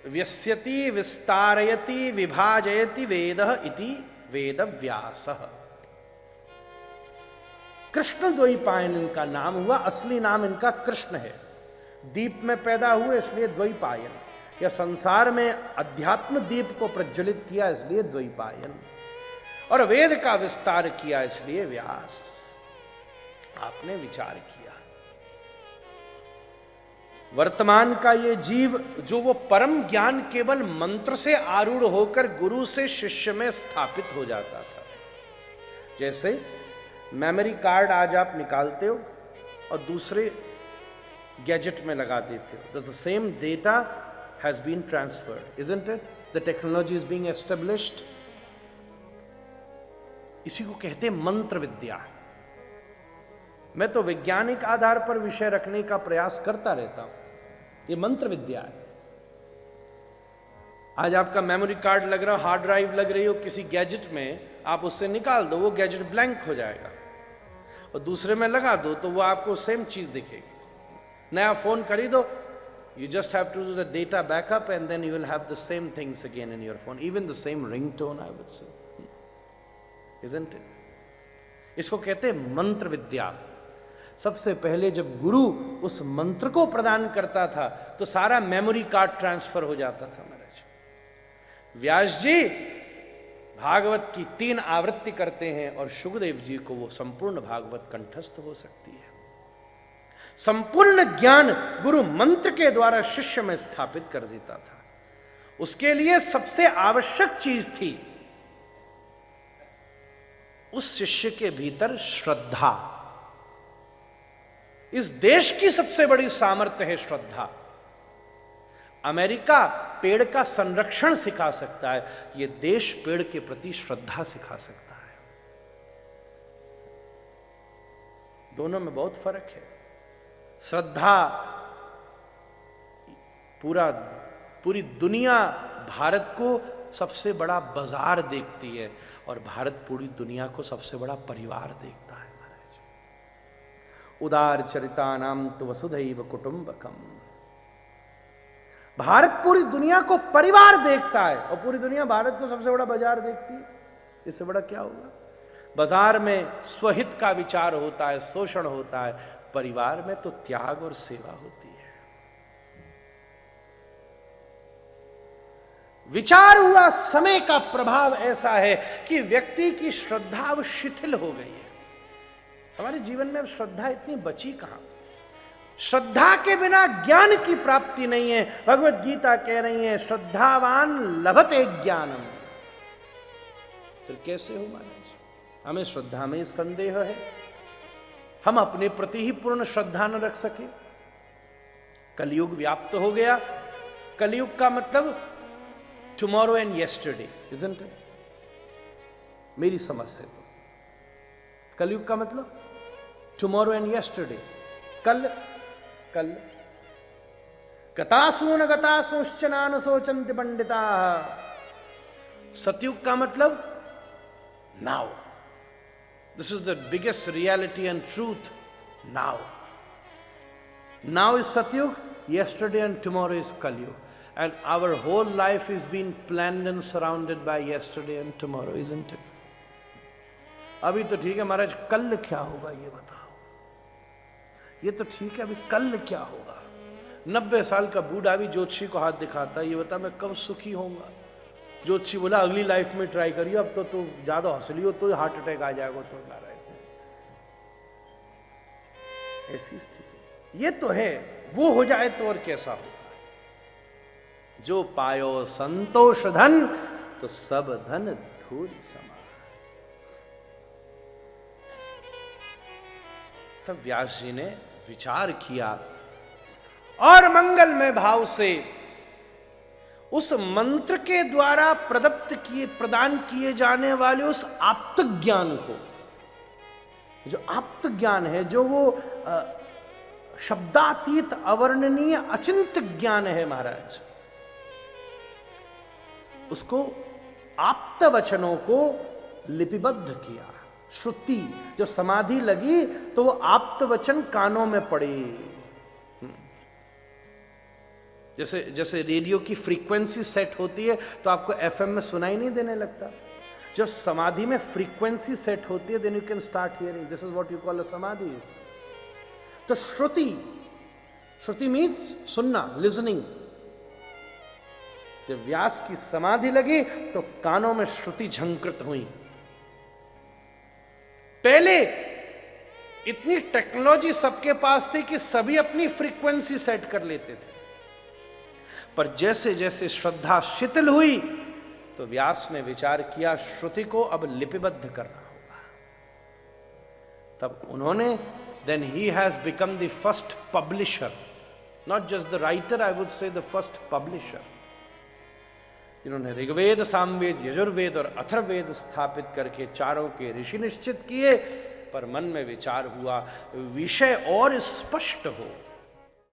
व्यस्यति विस्तारयति विभाजयति वेदः इति वेद व्यासः। कृष्ण द्वैपायन इनका नाम हुआ, असली नाम इनका कृष्ण है। दीप में पैदा हुए इसलिए द्वैपायन, या संसार में अध्यात्म दीप को प्रज्वलित किया इसलिए द्वैपायन, और वेद का विस्तार किया इसलिए व्यास। आपने विचार किया, वर्तमान का ये जीव जो वो परम ज्ञान केवल मंत्र से आरूढ़ होकर गुरु से शिष्य में स्थापित हो जाता था। जैसे मेमोरी कार्ड आज आप निकालते हो और दूसरे गैजेट में लगा देते हो, the same data has been transferred, isn't it? The technology is being established. इसी को कहते हैं मंत्र विद्या। मैं तो वैज्ञानिक आधार पर विषय रखने का प्रयास करता रहता हूं, ये मंत्र विद्या है। आज आपका मेमोरी कार्ड लग रहा, हार्ड ड्राइव लग रही हो किसी गैजेट में, आप उससे निकाल दो, वो गैजेट ब्लैंक हो जाएगा, और दूसरे में लगा दो तो वो आपको सेम चीज दिखेगी। नया फोन खरीदो, you just have to do the data backup and then you will have the same things again in your phone, even the same ringtone, I would say, isn't it? इसको कहते हैं मंत्र विद्या। सबसे पहले जब गुरु उस मंत्र को प्रदान करता था तो सारा मेमोरी कार्ड ट्रांसफर हो जाता था महाराज। व्यास जी भागवत की 3 आवृत्ति करते हैं और शुकदेव जी को वो संपूर्ण भागवत कंठस्थ हो सकती है। संपूर्ण ज्ञान गुरु मंत्र के द्वारा शिष्य में स्थापित कर देता था। उसके लिए सबसे आवश्यक चीज थी उस शिष्य के भीतर श्रद्धा। इस देश की सबसे बड़ी सामर्थ्य है श्रद्धा। अमेरिका पेड़ का संरक्षण सिखा सकता है, यह देश पेड़ के प्रति श्रद्धा सिखा सकता है। दोनों में बहुत फर्क है। श्रद्धा, पूरी दुनिया भारत को सबसे बड़ा बाजार देखती है और भारत पूरी दुनिया को सबसे बड़ा परिवार देखता है महाराज। उदार चरितानाम तो वसुधैव कुटुंबकम। भारत पूरी दुनिया को परिवार देखता है और पूरी दुनिया भारत को सबसे बड़ा बाजार देखती है। इससे बड़ा क्या होगा? बाजार में स्वहित का विचार होता है, शोषण होता है, परिवार में तो त्याग और सेवा होती है। विचार हुआ समय का प्रभाव ऐसा है कि व्यक्ति की श्रद्धा अब शिथिल हो गई है। हमारे जीवन में अब श्रद्धा इतनी बची कहां? श्रद्धा के बिना ज्ञान की प्राप्ति नहीं है। भगवत गीता कह रही है श्रद्धावान लभते ज्ञानम। फिर कैसे हो महाराज? हमें श्रद्धा में संदेह है, हम अपने प्रति ही पूर्ण श्रद्धा न रख सके। कलयुग व्याप्त हो गया। कलयुग का मतलब tomorrow and yesterday, isn't it? मेरी समझ से तो कलयुग का मतलब टुमारो एंड येस्टरडे, कल कल। गतासून गतासूश्च नान सोचन्ति पंडिता। सतयुग का मतलब now. This is the biggest reality and truth now. Now is Satyug, yesterday and tomorrow is Kalyug. And our whole life is being planned and surrounded by yesterday and tomorrow, isn't it? अभी तो ठीक है महाराज, कल क्या होगा ये बताओ। ये तो ठीक है, अभी कल क्या होगा। 90 साल का बूढ़ा भी ज्योतिषी को हाथ दिखाता है, ये बता मैं कब सुखी होऊंगा। ज्योतिषी बोला अगली लाइफ में ट्राई करिए, अब तो ज्यादा हौसली हो तो हार्ट अटैक आ जाएगा तो नाराज। ऐसी स्थिति ये तो है। वो हो जाए तो और कैसा होता है। जो पायो संतोष धन तो सब धन धूल समा। तब व्यास जी ने विचार किया और मंगलमय भाव से उस मंत्र के द्वारा प्रदान किए जाने वाले उस आप्त ज्ञान को, जो आप्त ज्ञान है, जो वो शब्दातीत अवर्णनीय अचिंत ज्ञान है महाराज, उसको आप्त वचनों को लिपिबद्ध किया। श्रुति जो समाधि लगी तो वो आप्त वचन कानों में पड़े। जैसे जैसे रेडियो की फ्रीक्वेंसी सेट होती है तो आपको एफएम में सुनाई नहीं देने लगता। जब समाधि में फ्रीक्वेंसी सेट होती है, then you can start hearing. This is what you call a samadhi. तो श्रुति मीन्स सुनना, लिसनिंग। जब व्यास की समाधि लगी तो कानों में श्रुति झंकृत हुई। पहले इतनी टेक्नोलॉजी सबके पास थी कि सभी अपनी फ्रीक्वेंसी सेट कर लेते थे, पर जैसे जैसे श्रद्धा शिथिल हुई तो व्यास ने विचार किया श्रुति को अब लिपिबद्ध करना होगा। तब उन्होंने, then he has become the first publisher, not just the writer, I would say the first publisher. इन्होंने ऋग्वेद, सामवेद, यजुर्वेद और अथर्ववेद स्थापित करके चारों के ऋषि निश्चित किए, पर मन में विचार हुआ विषय और स्पष्ट हो